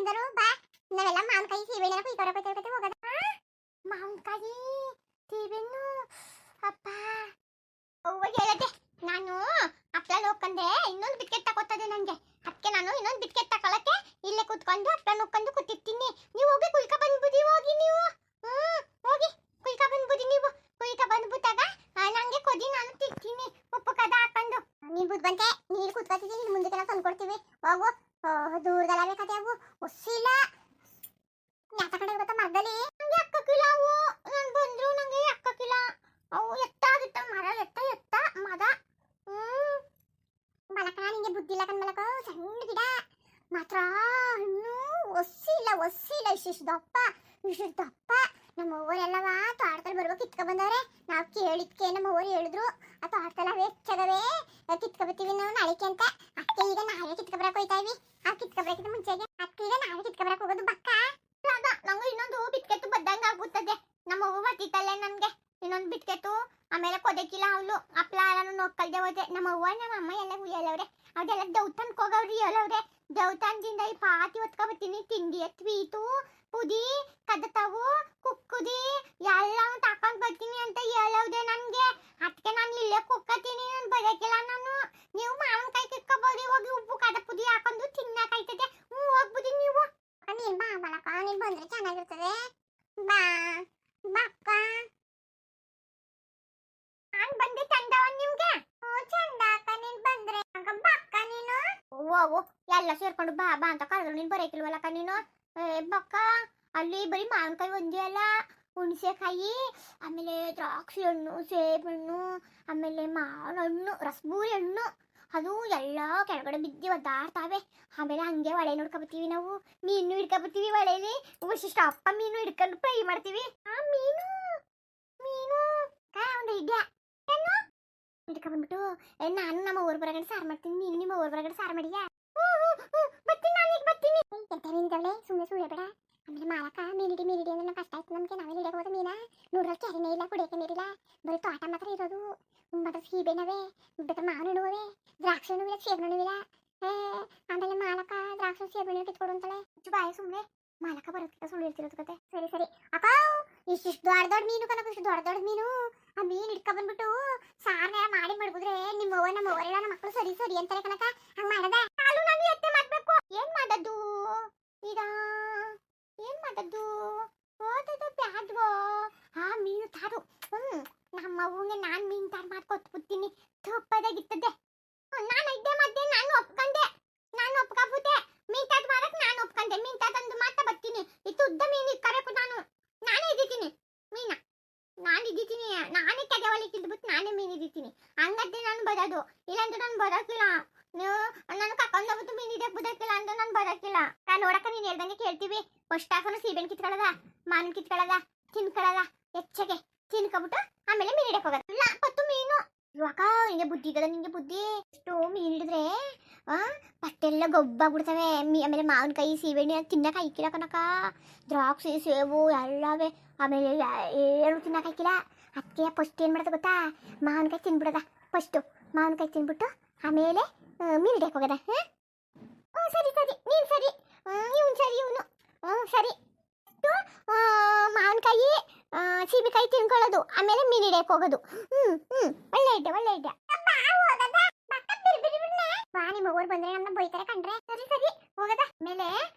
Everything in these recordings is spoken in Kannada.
ತಿಂದರು ಬಾ ನಾವೆಲ್ಲ ಮಾವಿನಕಾಯಿ ಸೀಬೆಣ್ಣೆ ಕುಯ್ಕೊರಕೈತೆ ಹೋಗದ ಮಾವಿನಕಾಯಿ ಸೀಬೆಣ್ಣು ಅಪ್ಪ ಅವ್ವ ಹೇಳದೆ ನಾನು ಹಪ್ಳ ನೋಡ್ಕಂಡೆ ಇನ್ನೊಂದು ಬಿಸ್ಕೆಟ್ ತಗೋತದೆ ನನಗೆ ಅದಕ್ಕೆ ನಾನು ಇನ್ನೊಂದು ಬಿಸ್ಕೆಟ್ ತಗೊಳಕ್ಕೆ ಇಲ್ಲೇ ಕೂತ್ಕೊಂಡು ಹಪ್ಳ ನೋಡ್ಕೊಂಡು ಕೂತಿರ್ತೀನಿ ನೀವು ಹೋಗಿ ಕುಯ್ಕ ಬಂದ್ಬಿಡಿ ಹೋಗಿ ನೀವು ಹೋಗಿ ಕುಯ್ಕ ಬಂದ್ಬಿಡಿ ನೀವು ಕುಯ್ಕ ಬಂದ್ಬಿಟ್ಟಾಗ ನಂಗೆ ಕೊಡಿ ನಾನು ತಿಂತೀನಿ ಉಪ್ಪು ಕದ ಹಾಕೊಂಡು ನೀನು ಬುದ್ಧಂತೆ ನೀರು ಕೂತ್ಕೊತಿದ್ದೀನಿ ಮುಂದಕ್ಕೆಲ್ಲ ತಂದ್ಕೊಡ್ತೀವಿ ಹೋಗು ದೂರದಲ್ಲ ಬೇಕಾದೆ ಅವು ಒಸಿಲ್ಲ ಯಾತ ಕಡೆ ಗೊತ್ತಾ ಮರದಲ್ಲಿ ನಂಗೆ ಅಕ್ಕಕ್ಕಿಲ್ಲ ಅವು ನಾನು ಬಂದ್ರು ನಂಗೆ ಅಕ್ಕಕ್ಕಿಲ್ಲ ಅವು ಎತ್ತಾಗಿತ್ತ ಮರ ಎತ್ತ ಮದ ಮಲಕ ನಿಂಗೆ ಬುದ್ಧಿ ಇಲ್ಲ ಕಣ್ಮಲಕ ಸಣ್ಣ ಗಿಡ ಮಾತ್ರ ಇನ್ನೂ ಒಸಿಲ್ಲ ಇಷ್ಟು ದಪ್ಪ ನಮ್ಮ ಊರೆಲ್ಲವ ತೋಟದಲ್ಲಿ ಬರುವ ಕಿತ್ಕ ಬಂದವ್ರೆ ನಾವು ಕೇಳಿದ್ಕೆ ನಮ್ಮ ಊರು ಹೇಳಿದ್ರು ಆ ತೋಟದಲ್ಲ ಹೆಚ್ಚಗವೇ ಕಿತ್ಕ ಬರ್ತೀವಿ ನಾವು ನಾಳಿಕೆ ಅಂತ ಅಕ್ಕೆ ಈಗ ನಾಳೆ ಕಿತ್ಕ ಬರಕ್ ಹೋಯ್ತಾ ಇವಿ ಆ ಕಿತ್ಕ ಬರಕ್ಕಿಂತ ಮುಂಚೆಗೆ ಅಕ್ಕೆ ಈಗ ನಾಳೆ ಕಿತ್ಕ ಬರಕ್ ಹೋಗೋದು ಬಕ್ಕ ನಂಗೆ ಇನ್ನೊಂದು ಬಿಸ್ಕೆಟ್ ಬದ್ದಂಗ ಆಗುತ್ತದೆ ನಮ್ಮ ಅವ್ವ ಬರ್ತಿತ್ತಲ್ಲೇ ನನ್ಗೆ ಇನ್ನೊಂದು ಬಿಸ್ಕೆಟು ಆಮೇಲೆ ಕೊದಕಿಲ್ಲ ಅವಳು ಹಪ್ಳ ಎಲ್ಲಾನು ನೋಡ್ಕಲ್ದೆ ಹೋದೆ ನಮ್ಮ ಅವ್ವ ನಮ್ಮ ಅಮ್ಮ ಎಲ್ಲ ಹೇಳವ್ರೆ ಅದೆಲ್ಲ ದೌತನ್ಕ್ ಹೋಗವ್ರಿ ಹೇಳವ್ರೆ ದೌತನ್ದಿಂದ ಈ ಪಾತಿ ಹೊತ್ಕೊಬತ್ತೀನಿ ತಿಂಡಿ ಸ್ವೀಟು ಪುದಿ ಕದತಾವು ಕುಕ್ಕುದಿ ಎಲ್ಲಾನು ತಕೊಂಡ್ ಬರ್ತೀನಿ ಅಂತ ಹೇಳವ್ದೆ ನನ್ಗೆ ಅದಕ್ಕೆ ನಾನು ಇಲ್ಲೇ ಕುಕ್ಕತೀನಿ ನಾನು ಬರಕಿಲ್ಲ ನಾನು ನೀವು ಮಾವಿನಕಾಯಿ ಕಿತ್ಕೊಬೋದಿ ಹೋಗಿ ಉಪ್ಪು ಕದ ಪುದಿ ಹಾಕೊಂಡು ತಿನ್ನಕಾಯ್ತದೆ ಹೋಗ್ಬುದಿ ನೀವು ನೀನ್ ಬಾ ಮಲಕ ನೀನ್ ಬಂದ್ರೆ ಚೆನ್ನಾಗಿರ್ತದೆ ಬಾ ಬಕ್ಕ ನಾನ್ ಬಂದೆ ಚಂದವ ನಿಮ್ಗೆ ಚಂದ ಅಕ್ಕ ನೀನ್ ಬಂದ್ರೆ ಬಕ್ಕ ನೀನು ಓ ಎಲ್ಲ ಸೇರ್ಕೊಂಡು ಬಾ ಬಾ ಅಂತ ಕರೆದ್ರು ನೀನ್ ಬರಕಿಲ್ವಲ್ಲಕ್ಕ ನೀನು ಬಕ್ಕ ಅಲ್ಲಿ ಬರೀ ಮಾವಿನಕಾಯಿ ಒಂದೇ ಅಲ್ಲ ಹುಣಸೆಕಾಯಿ ಆಮೇಲೆ ದ್ರಾಕ್ಷಿ ಹಣ್ಣು ಸೇಬು ಹಣ್ಣು ಆಮೇಲೆ ಮಾವಿನ ಹಣ್ಣು ರಸಬೂರಿ ಹಣ್ಣು ಅದು ಎಲ್ಲ ಕೆಳಗಡೆ ಬಿದ್ದು ಒದ್ದಾಡ್ತಾವೆ ಆಮೇಲೆ ಹಂಗೆ ಹೊಳೆ ನೋಡ್ಕೊಬತ್ತೀವಿ ನಾವು ಮೀನು ಹಿಡ್ಕೊಬತ್ತೀವಿ ಹೊಳೆಲಿ ವಿಶಿಷ್ಟ ಅಪ್ಪ ಮೀನು ಹಿಡ್ಕೊಂಡು ಫ್ರೈ ಮಾಡ್ತೀವಿ ಆ ಮೀನು ಒಂದು ಇದ್ಯಾ ಏನು ಹಿಡ್ಕೊಂಡ್ಬಿಟ್ಟು ನಾನು ನಮ್ಮ ಊರ್ ಬರಗಡೆ ಸಾರು ಮಾಡ್ತೀನಿ ನೀನು ನಿಮ್ಮ ಊರ್ ಬರಗಡೆ ಸಾರು ಮಾಡಿಯಾ ಬರ್ತೀನಿ ನಾನು ಈಗ ಬರ್ತೀನಿ ಎಂತ ಮೀನ್ದವಳೆ ಸುಮ್ಮನೆ ಸುಳ್ಳೆ ಬೇಡ ಆಮೇಲೆ ಮಾಲಕ ಮೀನಿಡಿ ಅಂದ್ರೆ ಕಷ್ಟ ಆಯ್ತು ನಮಗೆ ನಾವೇ ಹಿಡಿಯಕ್ಕೆ ಹೋದ ಮೀನ ನೋಡ್ರಲ್ಲಿ ಕೆರೆನೇ ಇಲ್ಲ ಕುಡಿಯಕ್ಕೆ ನೀರಿಲ್ಲ ಬರೀ ತೋಟ ಮಾತ್ರ ಇರೋದು ಮಾತ್ರ ಸೀಬೆಣ್ಣವೇ ಬೇಕಾದ್ರೆ ಮಾವಿನ ಹಣ್ಣುವೇ ದ್ರಾಕ್ಷಿ ಹಣ್ಣು ಇಲ್ಲ ಸೇಬು ಹಣ್ಣು ಇಲ್ಲ ಆಮೇಲೆ ಮಾಲಕ ದ್ರಾಕ್ಷಿ ಸೇಬು ಹಣ್ಣು ಕಿತ್ಕೊಡು ಅಂತಾಳೆ ಬಾಯಿ ಸುಮ್ಮನೆ ಮಾಲಕ ಬರೋದಕ್ಕೆ ಸುಳ್ಳು ಇರ್ತಿರೋದು ಕತೆ ಸರಿ ಅಕ್ಕ ಇಷ್ಟಿಷ್ಟು ದೊಡ್ಡ ಮೀನು ಕನಕ ಇಷ್ಟು ದೊಡ್ಡ ಮೀನು ಆ ಮೀನು ಹಿಡ್ಕೊ ಬಂದ್ಬಿಟ್ಟು ಸಾರ್ನ ಮಾಡಿ ಮಾಡ್ಬಿಟ್ರೆ ನಮ್ಮ ಅವರೆಲ್ಲ ನಮ್ಮ ಮಕ್ಕಳು ಸರಿ ಅಂತಾರೆ ಕನಕ ಹಂಗ ಮಾಡದ ಹಾಲು ನಾನು ಎತ್ತೆ ಮಾಡ್ಬೇಕು ಏನ್ ಮಾಡೋದು ಈಗ ಏನ್ ಮಾಡೋದು ಓದೋದು ಬ್ಯಾಡ್ವೋ ಆ ಮೀನು ತಾರು ನಮ್ಮ ಅವ್ವಗೆ ನಾನ್ ಮೀನು ತಾರು ಮಾಡ್ಕೊಟ್ಬಿಡ್ತೀನಿ ತುಪ್ಪದಾಗಿತ್ತದೆ ನಾನು ಇದ್ದೆ ಮತ್ತೆ ನಾನು ಒಪ್ಕೊಂಡೆ ಮೀನ್ ತಾರು ಮಾಡಕ್ ನಾನು ಒಪ್ಕೊಂಡೆ ಮೀನ್ ತಾತಂದು ಮಾತಾ ಬರ್ತೀನಿ ಇದು ಉದ್ದ ಮೀನು ಕರೆಕು ನಾನೇ ಇದ್ದೀತೀನಿ ಮೀನ ನಾನೇ ತೆಗೆವಲಿಕ್ಕೆ ಇದ್ಬಿಟ್ಟು ನಾನೇ ಮೀನು ಇದ್ದೀತೀನಿ ಹಂಗಂತೆ ನಾನು ಬರೋದು ಇಲ್ಲಾಂದ್ರೆ ನಾನು ಬರೋಕಿಲ್ಲ ನೀವು ನಾನು ಕರ್ಕೊಂಡೋಗ್ಬಿಟ್ಟು ಮೀನು ಹಿಡಿಯಕ್ಕೆ ಬರೋಕಿಲ್ಲ ಅಂದ್ರೆ ನಾನು ಬರೋಕಿಲ್ಲ ನಾನು ನೋಡಕ್ಕ ನೀನು ಹೇಳ್ದಂಗೆ ಕೇಳ್ತೀವಿ ಫಸ್ಟ್ ಹಾಕೋನು ಸೀಬೆಣ್ಣೆ ಕಿತ್ಕೊಳ್ಳೋದ ಮಾವಿನ ಕಿತ್ಕೊಳ್ಳೋದ ತಿನ್ಕೊಳ್ಳೋದ ಹೆಚ್ಚಗೆ ತಿನ್ಕೊಬಿಟ್ಟು ಆಮೇಲೆ ಮೀನು ಹಿಡಿಯಕ್ಕೆ ಹೋಗೋದು ಇಲ್ಲ ಪತ್ತು ಮೀನು ಇವಾಗ ನಿಂಗೆ ಬುದ್ಧಿ ಇದ್ದದ ನಿಂಗೆ ಬುದ್ಧಿ ಎಷ್ಟು ಮೀನು ಹಿಡಿದ್ರೆ ಪಟ್ಟೆಲ್ಲ ಗೊಬ್ಬಾಗ್ಬಿಡ್ತವೆ ಆಮೇಲೆ ಮಾವಿನಕಾಯಿ ಸೀಬೆಣ್ಣೆ ತಿನ್ನಕ್ಕೆ ಹಾಕಿಲ್ಲ ಕನಕ ದ್ರಾಕ್ಷಿ ಸೇಬು ಎಲ್ಲವೇ ಆಮೇಲೆ ಏನು ತಿನ್ನಕ್ಕೆ ಹಾಕಿಲ್ಲ ಅದಕ್ಕೆ ಫಸ್ಟ್ ಏನು ಮಾಡೋದು ಗೊತ್ತಾ ಮಾವಿನಕಾಯಿ ತಿನ್ಬಿಡೋದ ಫಸ್ಟು ಮಾವಿನಕಾಯಿ ತಿನ್ಬಿಟ್ಟು ಆಮೇಲೆ ಮೀನು ಹಿಡಿಯಕ್ಕೆ ಹೋಗೋದ ಸರಿ ನೀನು ಸರಿ ಇವನು ಸರಿ ಇವನು ಸರಿ ಮಾವಿನಕಾಯಿ ಸೀಬೆಕಾಯಿ ತಿನ್ಕೊಳ್ಳೋದು ಆಮೇಲೆ ಮೀನು ಹಿಡಿಯಕ್ಕೆ ಹೋಗೋದು ಒಳ್ಳೆ ಐತೆ ಬಾ ನಿಮ್ಮ ಊರು ಬಂದ್ರೆ ನಮ್ಮನ್ನ ಬೈತಾರೆ ಕಂಡ್ರೆ ಸರಿ ಹೋಗದ ಆಮೇಲೆ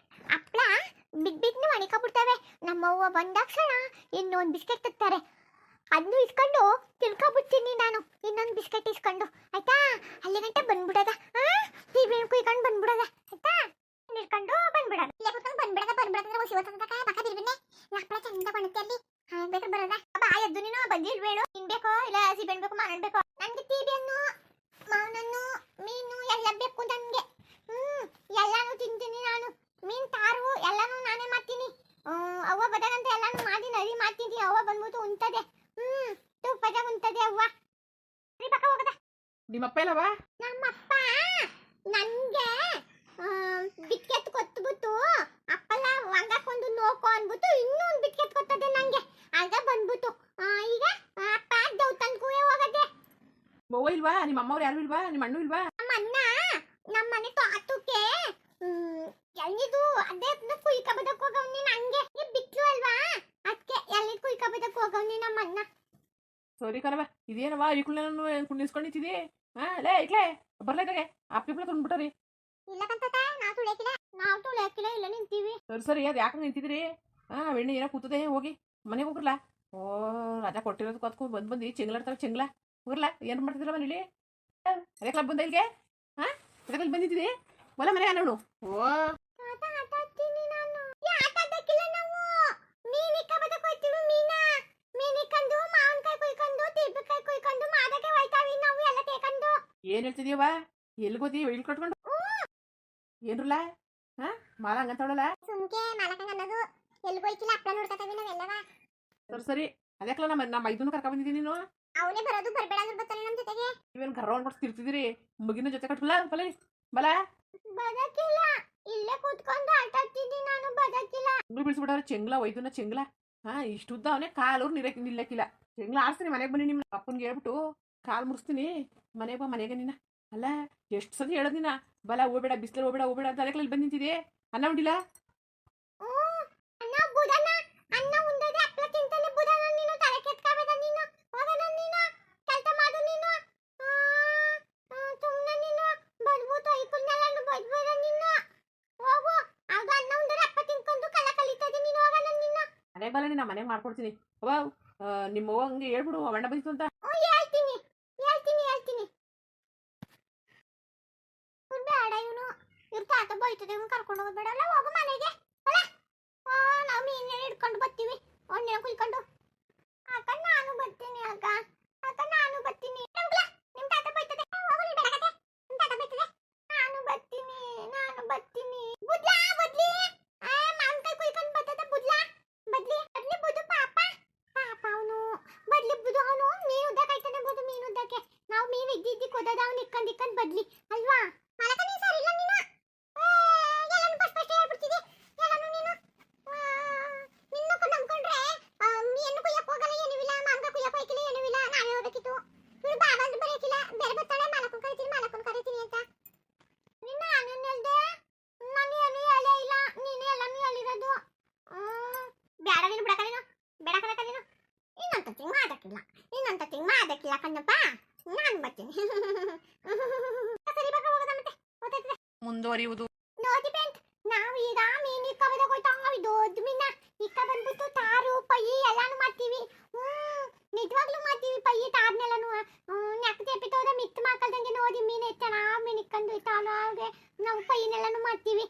ಹಪ್ಳ ಬಿಗ್ಬಿಗ್ನು ಮಣಿಕೊಬಿಡ್ತವೆ ನಮ್ಮವ್ವ ಬಂದಾಕ್ಷಣ ಇನ್ನೊಂದು ಬಿಸ್ಕೆಟ್ ತರ್ತಾರೆ ಅದನ್ನು ಇಸ್ಕೊಂಡು ತಿಳ್ಕೊಬಿಡ್ತೀನಿ ನಾನು ಇನ್ನೊಂದು ಬಿಸ್ಕೆಟ್ ಇಸ್ಕೊಂಡು ಆಯ್ತಾ ಅಲ್ಲಿ ಗಂಟೆ ಬಂದ್ಬಿಡೋದ ಸೀಬೆಣ್ಣೆ ಕುಯ್ಕೊಂಡು ಬಂದ್ಬಿಡೋದ ಆಯ್ತಾ ಇಟ್ಕೊಂಡು ಬಂದ್ಬಿಡೋದ ಇಲ್ಲೇ ಕುತ್ಕೊಂಡು ಬಂದ್ಬಿಡೋದ ಹೊಸಿವತ್ತಂತಕ ಬಕ್ಕ ಬಿರ್ಬಿನ್ನೆ ಹಪ್ಪಳ ಚಂದ ಬಣುತ್ತೆ ಅಲ್ಲಿ ಬೇಕಾದ್ರೆ ಬರೋದ ಬಾ ಎದ್ದು ನೀನು ಬಂದಿರ್ಬೇಡು ತಿನ್ಬೇಕು ಇಲ್ಲ ಸೀಬೆಣ್ಣೆ ಬೇಕು ಮಾವಿನ ಬೇಕು ನನಗೆ ಸೀಬೆಹಣ್ಣು ಮಾವಿನಣ್ಣು ಮೀನು ಎಲ್ಲ ಬೇಕು ನನಗೆ ಎಲ್ಲಾನು ತಿಂತೀನಿ ನಾನು ಮೀನು ತಾರು ಎಲ್ಲಾನು ನಾನೇ ಮಾಡ್ತೀನಿ ಅವ್ವ ಬದಗಂತ ಎಲ್ಲಾನು ಮಾಡಿ ನರಿ ಮಾಡ್ತೀನಿ ಅವ್ವ ಬಂದ್ಬಿಟ್ಟು ಉಂಟದೆ ತುಪ್ಪದಾಗ ಉಂಟದೆ ಅವ್ವ ಸರಿ ಪಕ್ಕ ಹೋಗದ ನಿಮ್ಮಪ್ಪ ಇಲ್ಲವಾ ನಮ್ಮಪ್ಪ ನನಗೆ ಬಿಸ್ಕೆಟ್ ಕೊಟ್ಬಿಟ್ಟು ಅಪ್ಪಲ್ಲ ಒಂದಕ್ಕೊಂದು ನೋಕೋ ಅಂದ್ಬಿಟ್ಟು ಇನ್ನೊಂದು ಬಿಸ್ಕೆಟ್ ಕೊಟ್ಟದೆ ನನಗೆ ಆಗ ಬಂದ್ಬಿಟ್ಟು ಈಗ ಅಪ್ಪ ದೌತನ್ಗೂ ಹೋಗದೆ ಬವ್ವ ಇಲ್ವಾ ನಿಮ್ಮ ಅಮ್ಮವ್ರು ಯಾರು ಇಲ್ವಾ ನಿಮ್ಮ ಅಣ್ಣು ಇಲ್ವಾ ನಮ್ಮ ಅಣ್ಣ ನಮ್ಮ ಮನೆ ತೋಟಕ್ಕೆ ಎಲ್ಲಿದು ಅದೇ ಕುಯ್ಕಬದಕ್ಕೆ ಹೋಗವ್ನಿ ನಂಗೆ ಈ ಬಿಟ್ಲು ಅಲ್ವಾ ಅದಕ್ಕೆ ಎಲ್ಲಿ ಕುಯ್ಕಬದಕ್ಕೆ ಹೋಗವ್ನಿ ನಮ್ಮ ಅಣ್ಣ. ಸರಿ ಕಣವ ಇದೇನವ ಈ ಕುಳ್ಳೆನೂ ಕುಣಿಸ್ಕೊಂಡಿದ್ದಿ ಹಾ ಲೇ ಇಟ್ಲೇ ಬರ್ಲೈತಾಗೆ ಆಪ್ಲಿಪ್ಲ ತಂದ್ಬಿಟ್ಟರಿ. ಇಲ್ಲ ಕಂತತ ನಾವು ತುಳಿಯಾಕಿಲ್ಲ ಇಲ್ಲ ನಿಂತೀವಿ. ಸರಿ ಸರಿ ಅದು ಯಾಕೆ ನಿಂತಿದ್ರಿ ಹಾ ಬೆಣ್ಣೆ ಏನೋ ಕೂತದೆ ಹೋಗಿ ಮನೆಗೆ ಹೋಗ್ರಲ್ಲ. ಓ ರಾಜಾ ಕೊಟ್ಟಿರೋದು ಕತ್ಕೊಂಡು ಬಂದು ಚೆಂಗ್ಲಾಡ್ತಾರೆ ಚೆಂಗ್ಲ ಹೋಗ್ರಲ್ಲ ಏನು ಮಾಡ್ತಿದ್ರ ಮನೇಲಿ ಅದೇ ಕ್ಲಬ್ ಬಂದ ಇಲ್ಲಿಗೆ ಹಾ ಅದಕ್ಕೆ ಬಂದಿದ್ದೀರಿ ಒಲ ಮನೆ ನೋಡು. ಓ ಆಟ ಆಡ್ತೀನಿ ನಾನು ಆಟ ಆಡಕ್ಕಿಲ್ಲ ನಾವು ಮೀನಿಕ್ಕಬದಕ್ಕೆ ಹೋಗ್ತೀವಿ ಮೀನಿಕ್ಕಂದು ಮಾವಿನಕಾಯಿ ಕುಯ್ಕೊಂಡು ತಿರ್ಬಕಾಯಿ ಕುಯ್ಕೊಂಡು ಮಾದಕ್ಕೆ ಹೋಯ್ತಾವಿ ನಾವು ಎಲ್ಲ ತೇಕೊಂಡು. ಏನ್ ಹೇಳ್ತಿದೀಯವ ಎಲ್ಲಿ ಗೊತ್ತಿ ಇಳ್ ಕಟ್ಕೊಂಡು ಏನ್ರಲ್ಲ ಹಾ ಮಾಲ ಹಂಗಂತವಳಲ್ಲ. ಸುಮ್ಕೆ ಮಾಲಕಂಗ ಅನ್ನೋದು ಎಲ್ಲಿಗೆ ಹೋಯ್ತಿಲ್ಲ ಹಪ್ಳ ನೋಡ್ಕೊತಾವಿ ನಾವೆಲ್ಲವ. ಸರಿ ಸರಿ ಅದಕ್ಕೆಲ್ಲ ನಮ್ಮ ಇದನ್ನು ಕರ್ಕ ಬಂದಿದ್ದೀನಿ ನೀನು. ಅವನೇ ಬರೋದು ಬರ್ಬೇಡ ಅಂದ್ರೆ ಬರ್ತಾನೆ ನಮ್ಮ ಜೊತೆಗೆ. ನೀವೇನು ಕರ್ರ ಹೊಂಡ್ಬಿಟ್ಟು ತಿರ್ತಿದ್ದೀರಿ ಮುಗಿನ ಜೊತೆ ಕಟ್ಕಲ್ಲ ಬಲ ಬಲ ಬದಕಿಲ್ಲ ಇಲ್ಲೇ ಕೂತ್ಕೊಂಡು ಆಟ ಆಡ್ತಿದ್ದೀನಿ ನಾನು ಬದಕಿಲ್ಲ. ಉಂಗ್ಳು ಬಿಡಿಸ್ಬಿಟ್ಟಾರೆ ಚೆಂಗ್ಲ ಒಯ್ದುನ ಚೆಂಗ್ಲ ಹಾ ಇಷ್ಟುದ್ದ ಅವನೇ ಕಾಲೂರು ನಿಲ್ಲಕ್ಕಿಲ್ಲ ಚೆಂಗ್ಲ ಆಡ್ಸ್ತೀನಿ ಮನೆಗೆ ಬನ್ನಿ ನಿಮ್ಮ ಅಪ್ಪನ್ಗೆ ಹೇಳ್ಬಿಟ್ಟು ಕಾಲು ಮುರಿಸ್ತೀನಿ ಮನೆಗೆ ಬಾ ಮನೆಗೆ ನೀನ. ಅಲ್ಲ ಎಷ್ಟು ಸತಿ ಹೇಳೋದು ನೀನ ಬಲ ಹೋಗ್ಬೇಡ ಬಿಸಿಲು ಹೋಗ್ಬೇಡ ಅಂತ ಅದಕ್ಕೆ ಬಂದು ನಿಂತಿದೆ ಅನ್ನ ಉಂಡಿಲ್ಲ. ಅನ್ನ ಬುದನ ಅನ್ನ ಉಂಡದೆ ಹಪ್ಳ ತಿಂತಾನೆ ಬುದನ ನೀನು ತಲೆ ಕೆತ್ಕಬೇಡ ನೀನು ಹೋಗಣ ನೀನು ಕೆಲಸ ಮಾಡು ನೀನು ಸುಮ್ಮನೆ ನೀನು ಬರ್ಬೋದು ಐಕುಲ್ನೆಲ್ಲ ಬರ್ಬೇಡ ನೀನು ಹೋಗು ಆಗ ಅನ್ನ ಉಂಡದೆ ಹಪ್ಳ ತಿನ್ಕೊಂಡು ಕಲ ಕಲಿತದೆ ನೀನು ಹೋಗಣ ನೀನು. ಮನೆಗೆ ಬಲ್ಲ ನೀನು ಮನೆಗೆ ಮಾಡ್ಕೊಡ್ತೀನಿ ಅವ್ವ ನಿಮ್ಮ ಅವ್ವ ಹಂಗೆ ಹೇಳ್ಬಿಡು ಅಣ್ಣ ಬಂದಿತ್ತು ಅಂತ. ಹೇಳ್ತೀನಿ ಬೇಡ ಇವನು ಇವ್ರ ತಾತ ಬೈತದೆ ಇವನು ಕರ್ಕೊಂಡು ಹೋಗ್ಬೇಡ ಅಲ್ಲ ಹೋಗು ಮನೆಗೆ ಅಲ್ಲ ನಾವು ಮೀನೇ ಹಿಡ್ಕೊಂಡು ಬರ್ತೀವಿ ಒಣ್ಣೆ ಕುಯ್ಕೊಂಡು. ಅಕ್ಕ ನಾನು ಬರ್ತೀನಿ ಅಕ್ಕ ನಾನು ಬರ್ತೀನಿ. ನಿಮ್ ತಾತ ಬೈತದೆ ಹೋಗು ನೀ ಬೇಡಕತೆ ನಿಮ್ ತಾತ ಬೈತದೆ ನಾನು ಬರ್ತೀನಿ ಬುದ್ಲಾ ಬದ್ಲಿ ಮಾವಿನಕಾಯಿ ಕುಯ್ಕೊಂಡು ಬರ್ತದೆ ಬದ್ಲಿ ಬುದು ಪಾಪ ಅವನು ಬದ್ಲಿ ಬುದು ಅವನು ಮೀನು ಉದ್ದಕ್ಕೆ ಆಯ್ತಾನೆ ಬುದು ಮೀನು ಉದ್ದಕ್ಕೆ ನಾವು ಮೀನು ಇದ್ದಿದ್ದಕ್ಕೆ ಹೋದದ ಅವ್ನು ಇಕ್ಕಂಡು ಬದ್ಲಿ ಅಲ್ವಾ. ಮಲಕ ನೀನು ಸರಿ ಇಲ್ಲ ನೀನು ಎಲ್ಲಾನು ಫಸ್ಟ್ ಹೇಳ್ಬಿಡ್ತಿದ್ದೆ ಎಲ್ಲಾನು ನೀನು ನಿನ್ನ ನಂಬ್ಕೊಂಡ್ರೆ ಏನು ಕುಯ್ಯಕ್ಕೆ ಹೋಗಲ್ಲ ಏನೂ ಇಲ್ಲ ಮಾಂಗ ಕುಯ್ಯಕ್ಕೆ ಹೋಯ್ಕಿಲ್ಲ ಏನೂ ಇಲ್ಲ ನಾವೇ ಹೋಗ್ಬೇಕಿತ್ತು. ಇವಳು ಬಾಬಾ ಅಂತ ಬರೆಯಕ್ಕಿಲ್ಲ ಬೇರೆ ಬರ್ತಾಳೆ ಮಾಲಕನ್ ಕರಿತೀನಿ ಅಂತ ನಿನ್ನ ನಾನು ಹೇಳ್ದೆ ನಾನು ಏನು ಹೇಳೇ ಇಲ್ಲ ನೀನು ಎಲ್ಲಾನು ಹೇಳಿರೋದು. ಬೇಡ ನೀನು ಬೇಡ ಕಣಕ್ಕ ನೀನು ಇನ್ನೊಂದು ತಿಂಗ್ ಮಾಡೋಕ್ಕಿಲ್ಲ ಕಣ್ಣಪ್ಪ ನಾನು ಬರ್ತೀನಿ. ಸರಿ ಬಾಕ ಹೋಗೋದ ಮತ್ತೆ ಗೊತ್ತಾಯ್ತದೆ ಮುಂದುವರಿಯುವುದು. ನೋಡಿ ಫ್ರೆಂಡ್ಸ್ ನಾವು ಈಗ ಮೀನು ಇಕ್ಕಬದಕ್ಕೆ ಹೋಯ್ತಾವಿ ದೊಡ್ಡ ಮೀನ ಇಕ್ಕ ಬಂದ್ಬಿಟ್ಟು ತಾರು ಪೈ ಎಲ್ಲಾನು ಮಾಡ್ತೀವಿ. ನಿಜವಾಗ್ಲೂ ಮಾಡ್ತೀವಿ ಪೈ ತಾರ್ನೆಲ್ಲನು ನೆಕ್ ತೆಪ್ಪಿತೋದ ಮಿತ್ತು ಮಾಕಲ್ದಂಗೆ ನೋಡಿ ಮೀನು ಚೆನ್ನಾಗಿ ಮೀನು ಇಕ್ಕೊಂಡು ಇರ್ತಾವೆ ನಾವು ಪೈನೆಲ್ಲನು ಮಾಡ್ತೀವಿ.